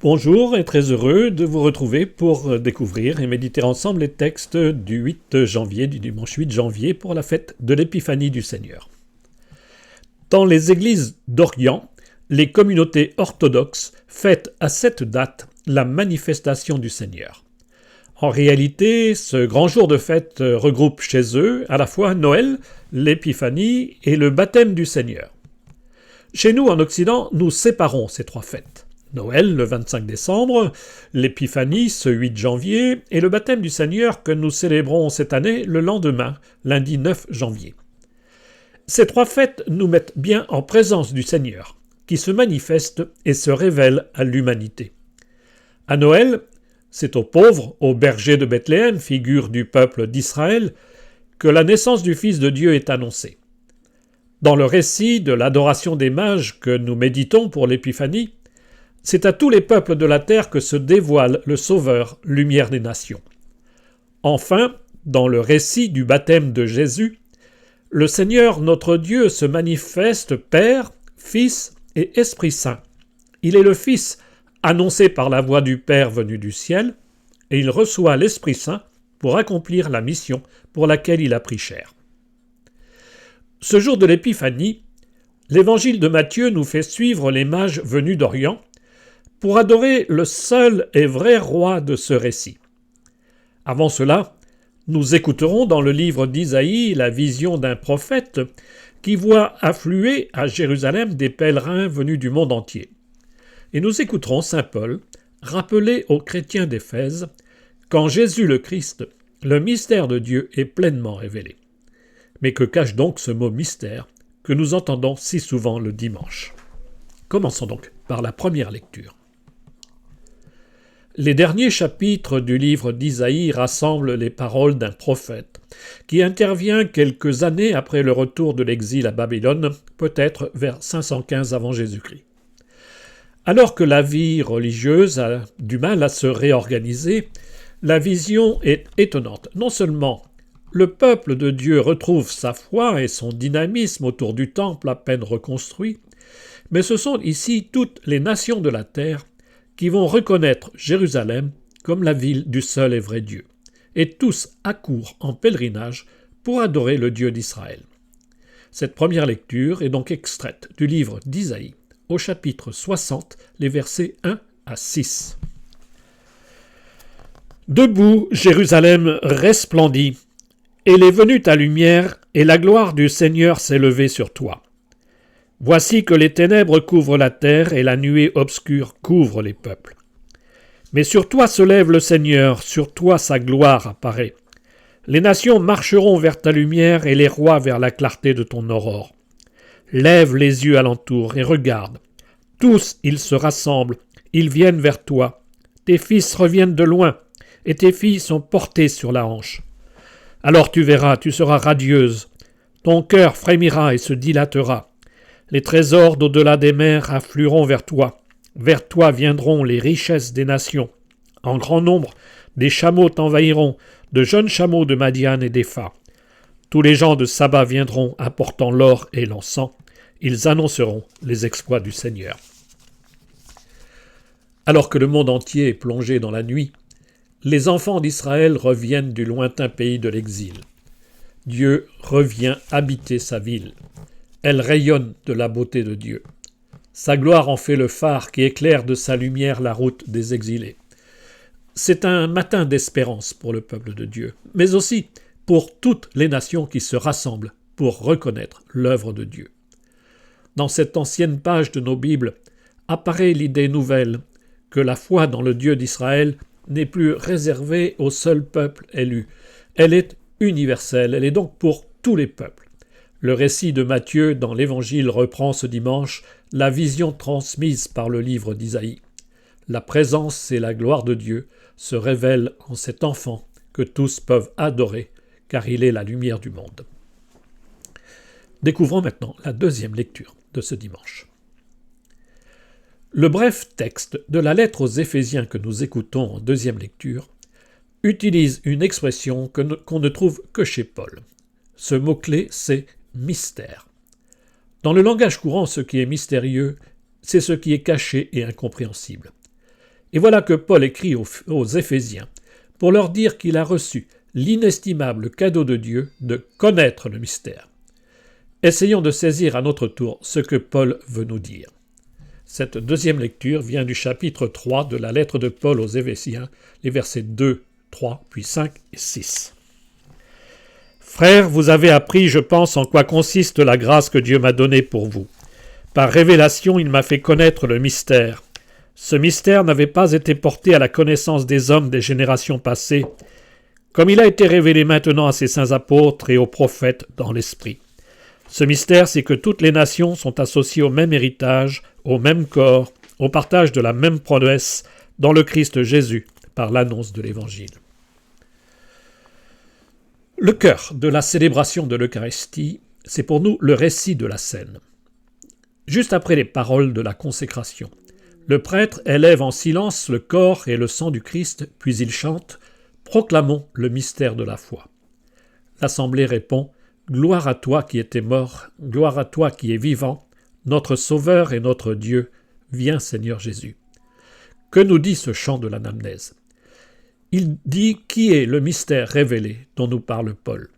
Bonjour et très heureux de vous retrouver pour découvrir et méditer ensemble les textes du 8 janvier, du dimanche 8 janvier pour la fête de l'Épiphanie du Seigneur. Dans les églises d'Orient, les communautés orthodoxes fêtent à cette date la manifestation du Seigneur. En réalité, ce grand jour de fête regroupe chez eux à la fois Noël, l'Épiphanie et le baptême du Seigneur. Chez nous, en Occident, nous séparons ces trois fêtes. Noël, le 25 décembre, l'Épiphanie, ce 8 janvier, et le baptême du Seigneur que nous célébrons cette année le lendemain, lundi 9 janvier. Ces trois fêtes nous mettent bien en présence du Seigneur, qui se manifeste et se révèle à l'humanité. À Noël, c'est aux pauvres, aux bergers de Bethléem, figure du peuple d'Israël, que la naissance du Fils de Dieu est annoncée. Dans le récit de l'adoration des mages que nous méditons pour l'Épiphanie, c'est à tous les peuples de la terre que se dévoile le Sauveur, lumière des nations. Enfin, dans le récit du baptême de Jésus, le Seigneur notre Dieu se manifeste Père, Fils et Esprit Saint. Il est le Fils, annoncé par la voix du Père venu du ciel, et il reçoit l'Esprit Saint pour accomplir la mission pour laquelle il a pris chair. Ce jour de l'Épiphanie, l'évangile de Matthieu nous fait suivre les mages venus d'Orient pour adorer le seul et vrai roi de ce récit. Avant cela, nous écouterons dans le livre d'Isaïe la vision d'un prophète qui voit affluer à Jérusalem des pèlerins venus du monde entier. Et nous écouterons saint Paul rappeler aux chrétiens d'Éphèse qu'en Jésus le Christ, le mystère de Dieu est pleinement révélé. Mais que cache donc ce mot mystère que nous entendons si souvent le dimanche? Commençons donc par la première lecture. Les derniers chapitres du livre d'Isaïe rassemblent les paroles d'un prophète qui intervient quelques années après le retour de l'exil à Babylone, peut-être vers 515 avant Jésus-Christ. Alors que la vie religieuse a du mal à se réorganiser, la vision est étonnante. Non seulement le peuple de Dieu retrouve sa foi et son dynamisme autour du temple à peine reconstruit, mais ce sont ici toutes les nations de la terre qui vont reconnaître Jérusalem comme la ville du seul et vrai Dieu, et tous accourent en pèlerinage pour adorer le Dieu d'Israël. Cette première lecture est donc extraite du livre d'Isaïe, au chapitre 60, les versets 1 à 6. Debout, Jérusalem resplendit, elle est venue ta lumière, et la gloire du Seigneur s'est levée sur toi. Voici que les ténèbres couvrent la terre et la nuée obscure couvre les peuples. Mais sur toi se lève le Seigneur, sur toi sa gloire apparaît. Les nations marcheront vers ta lumière et les rois vers la clarté de ton aurore. Lève les yeux alentour et regarde. Tous ils se rassemblent, ils viennent vers toi. Tes fils reviennent de loin, et tes filles sont portées sur la hanche. Alors tu verras, tu seras radieuse. Ton cœur frémira et se dilatera. Les trésors d'au-delà des mers afflueront vers toi. Vers toi viendront les richesses des nations. En grand nombre, des chameaux t'envahiront, de jeunes chameaux de Madian et d'Épha. Tous les gens de Saba viendront apportant l'or et l'encens. Ils annonceront les exploits du Seigneur. Alors que le monde entier est plongé dans la nuit, les enfants d'Israël reviennent du lointain pays de l'exil. Dieu revient habiter sa ville. Elle rayonne de la beauté de Dieu. Sa gloire en fait le phare qui éclaire de sa lumière la route des exilés. C'est un matin d'espérance pour le peuple de Dieu, mais aussi pour toutes les nations qui se rassemblent pour reconnaître l'œuvre de Dieu. Dans cette ancienne page de nos Bibles apparaît l'idée nouvelle que la foi dans le Dieu d'Israël n'est plus réservée au seul peuple élu. Elle est universelle, elle est donc pour tous les peuples. Le récit de Matthieu dans l'Évangile reprend ce dimanche la vision transmise par le livre d'Isaïe. La présence et la gloire de Dieu se révèlent en cet enfant que tous peuvent adorer, car il est la lumière du monde. Découvrons maintenant la deuxième lecture de ce dimanche. Le bref texte de la lettre aux Éphésiens que nous écoutons en deuxième lecture utilise une expression qu'on ne trouve que chez Paul. Ce mot-clé, c'est mystère. Dans le langage courant, ce qui est mystérieux, c'est ce qui est caché et incompréhensible. Et voilà que Paul écrit aux Éphésiens pour leur dire qu'il a reçu l'inestimable cadeau de Dieu de connaître le mystère. Essayons de saisir à notre tour ce que Paul veut nous dire. Cette deuxième lecture vient du chapitre 3 de la lettre de Paul aux Éphésiens, les versets 2, 3, puis 5 et 6. Frères, vous avez appris, je pense, en quoi consiste la grâce que Dieu m'a donnée pour vous. Par révélation, il m'a fait connaître le mystère. Ce mystère n'avait pas été porté à la connaissance des hommes des générations passées, comme il a été révélé maintenant à ses saints apôtres et aux prophètes dans l'Esprit. Ce mystère, c'est que toutes les nations sont associées au même héritage, au même corps, au partage de la même promesse dans le Christ Jésus, par l'annonce de l'Évangile. Le cœur de la célébration de l'Eucharistie, c'est pour nous le récit de la scène. Juste après les paroles de la consécration, le prêtre élève en silence le corps et le sang du Christ, puis il chante « Proclamons le mystère de la foi ». L'assemblée répond « Gloire à toi qui étais mort, gloire à toi qui es vivant, notre Sauveur et notre Dieu, viens Seigneur Jésus ». Que nous dit ce chant de l'anamnèse ? Il dit qui est le mystère révélé dont nous parle Paul.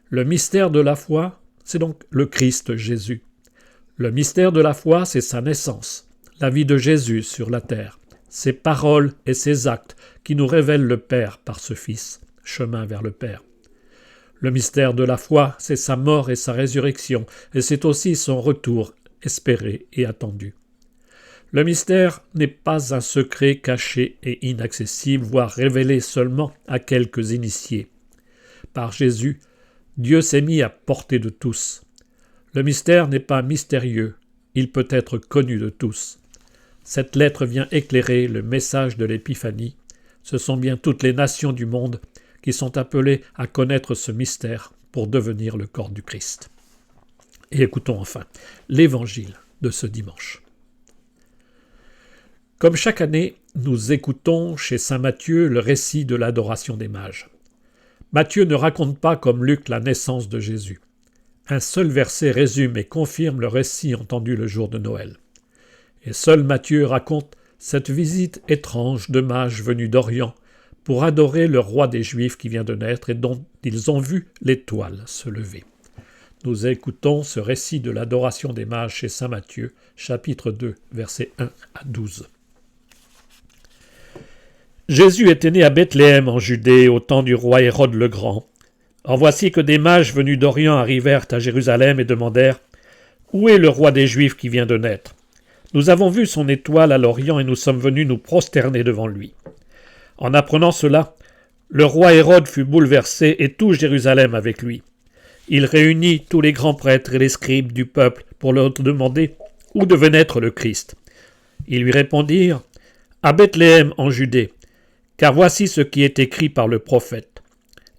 Le mystère de la foi, c'est donc le Christ Jésus. Le mystère de la foi, c'est sa naissance, la vie de Jésus sur la terre, ses paroles et ses actes qui nous révèlent le Père par ce Fils, chemin vers le Père. Le mystère de la foi, c'est sa mort et sa résurrection, et c'est aussi son retour espéré et attendu. Le mystère n'est pas un secret caché et inaccessible, voire révélé seulement à quelques initiés. Par Jésus, Dieu s'est mis à portée de tous. Le mystère n'est pas mystérieux, il peut être connu de tous. Cette lettre vient éclairer le message de l'Épiphanie. Ce sont bien toutes les nations du monde qui sont appelées à connaître ce mystère pour devenir le corps du Christ. Et écoutons enfin l'Évangile de ce dimanche. Comme chaque année, nous écoutons chez saint Matthieu le récit de l'adoration des mages. Matthieu ne raconte pas comme Luc la naissance de Jésus. Un seul verset résume et confirme le récit entendu le jour de Noël. Et seul Matthieu raconte cette visite étrange de mages venus d'Orient pour adorer le roi des Juifs qui vient de naître et dont ils ont vu l'étoile se lever. Nous écoutons ce récit de l'adoration des mages chez saint Matthieu, chapitre 2, versets 1 à 12. Jésus était né à Bethléem en Judée au temps du roi Hérode le Grand. En voici que des mages venus d'Orient arrivèrent à Jérusalem et demandèrent « Où est le roi des Juifs qui vient de naître ? Nous avons vu son étoile à l'Orient et nous sommes venus nous prosterner devant lui. » En apprenant cela, le roi Hérode fut bouleversé et tout Jérusalem avec lui. Il réunit tous les grands prêtres et les scribes du peuple pour leur demander où devait naître le Christ. Ils lui répondirent « À Bethléem en Judée, car voici ce qui est écrit par le prophète.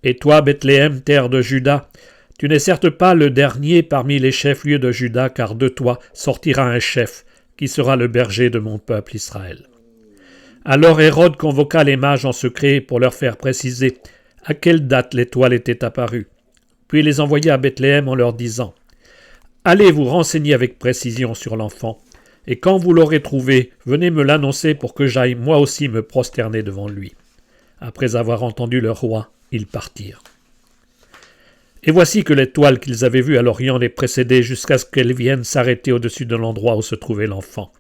Et toi, Bethléem, terre de Juda, tu n'es certes pas le dernier parmi les chefs-lieux de Juda, car de toi sortira un chef, qui sera le berger de mon peuple Israël. » Alors Hérode convoqua les mages en secret pour leur faire préciser à quelle date l'étoile était apparue. Puis il les envoya à Bethléem en leur disant « Allez vous renseigner avec précision sur l'enfant, et quand vous l'aurez trouvé, venez me l'annoncer pour que j'aille moi aussi me prosterner devant lui. » Après avoir entendu le roi, ils partirent. Et voici que l'étoile qu'ils avaient vue à l'Orient les précédait jusqu'à ce qu'elle vienne s'arrêter au-dessus de l'endroit où se trouvait l'enfant.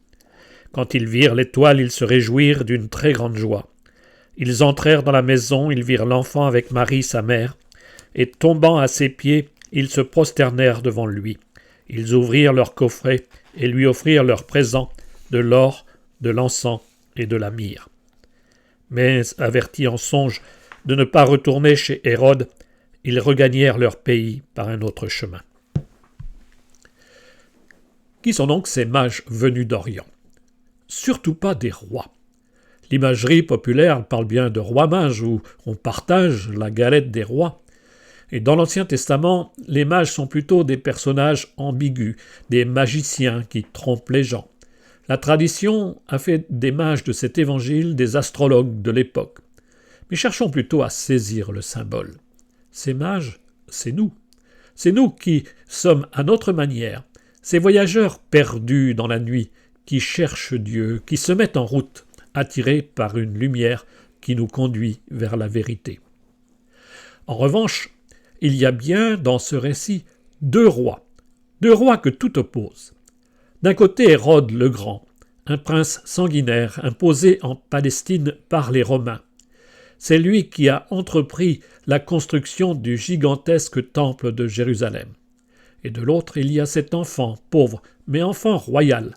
Quand ils virent l'étoile, ils se réjouirent d'une très grande joie. Ils entrèrent dans la maison, ils virent l'enfant avec Marie, sa mère, et tombant à ses pieds, ils se prosternèrent devant lui. Ils ouvrirent leur coffret et lui offrirent leurs présents, de l'or, de l'encens et de la myrrhe. Mais, avertis en songe de ne pas retourner chez Hérode, ils regagnèrent leur pays par un autre chemin. Qui sont donc ces mages venus d'Orient ? Surtout pas des rois. L'imagerie populaire parle bien de rois mages où on partage la galette des rois. Et dans l'Ancien Testament, les mages sont plutôt des personnages ambigus, des magiciens qui trompent les gens. La tradition a fait des mages de cet évangile des astrologues de l'époque. Mais cherchons plutôt à saisir le symbole. Ces mages, c'est nous. C'est nous qui sommes à notre manière, ces voyageurs perdus dans la nuit, qui cherchent Dieu, qui se mettent en route attirés par une lumière qui nous conduit vers la vérité. En revanche, il y a bien dans ce récit deux rois que tout oppose. D'un côté Hérode le Grand, un prince sanguinaire imposé en Palestine par les Romains. C'est lui qui a entrepris la construction du gigantesque temple de Jérusalem. Et de l'autre, il y a cet enfant, pauvre, mais enfant royal,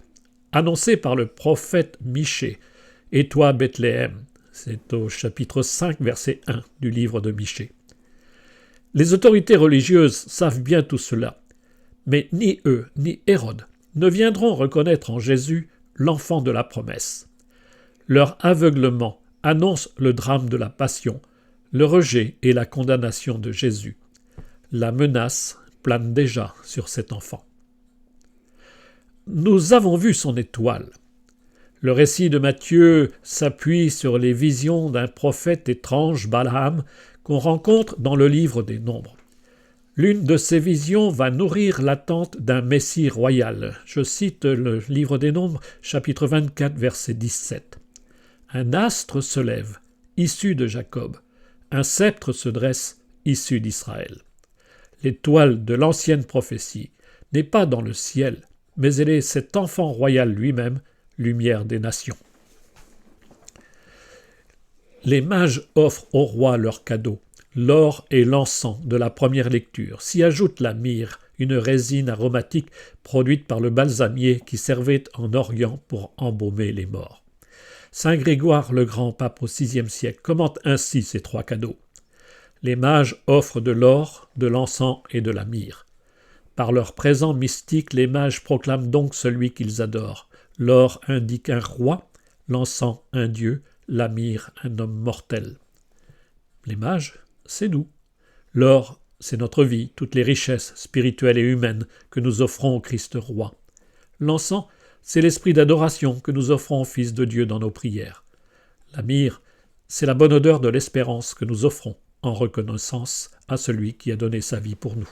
annoncé par le prophète Michée. « Et toi, Bethléem » c'est au chapitre 5, verset 1 du livre de Michée. Les autorités religieuses savent bien tout cela, mais ni eux, ni Hérode ne viendront reconnaître en Jésus l'enfant de la promesse. Leur aveuglement annonce le drame de la passion, le rejet et la condamnation de Jésus. La menace plane déjà sur cet enfant. Nous avons vu son étoile. Le récit de Matthieu s'appuie sur les visions d'un prophète étrange, Balaam, qu'on rencontre dans le livre des Nombres. L'une de ces visions va nourrir l'attente d'un Messie royal. Je cite le livre des Nombres, chapitre 24, verset 17. Un astre se lève, issu de Jacob. Un sceptre se dresse, issu d'Israël. L'étoile de l'ancienne prophétie n'est pas dans le ciel, mais elle est cet enfant royal lui-même, lumière des nations. Les mages offrent au roi leurs cadeaux. L'or et l'encens de la première lecture. S'y ajoute la myrrhe, une résine aromatique produite par le balsamier qui servait en Orient pour embaumer les morts. Saint Grégoire le Grand, pape au VIe siècle, commente ainsi ces trois cadeaux. Les mages offrent de l'or, de l'encens et de la myrrhe. Par leur présent mystique, les mages proclament donc celui qu'ils adorent. L'or indique un roi, l'encens un dieu, la myrrhe un homme mortel. Les mages, c'est nous. L'or, c'est notre vie, toutes les richesses spirituelles et humaines que nous offrons au Christ roi. L'encens, c'est l'esprit d'adoration que nous offrons au Fils de Dieu dans nos prières. La myrrhe, c'est la bonne odeur de l'espérance que nous offrons en reconnaissance à celui qui a donné sa vie pour nous.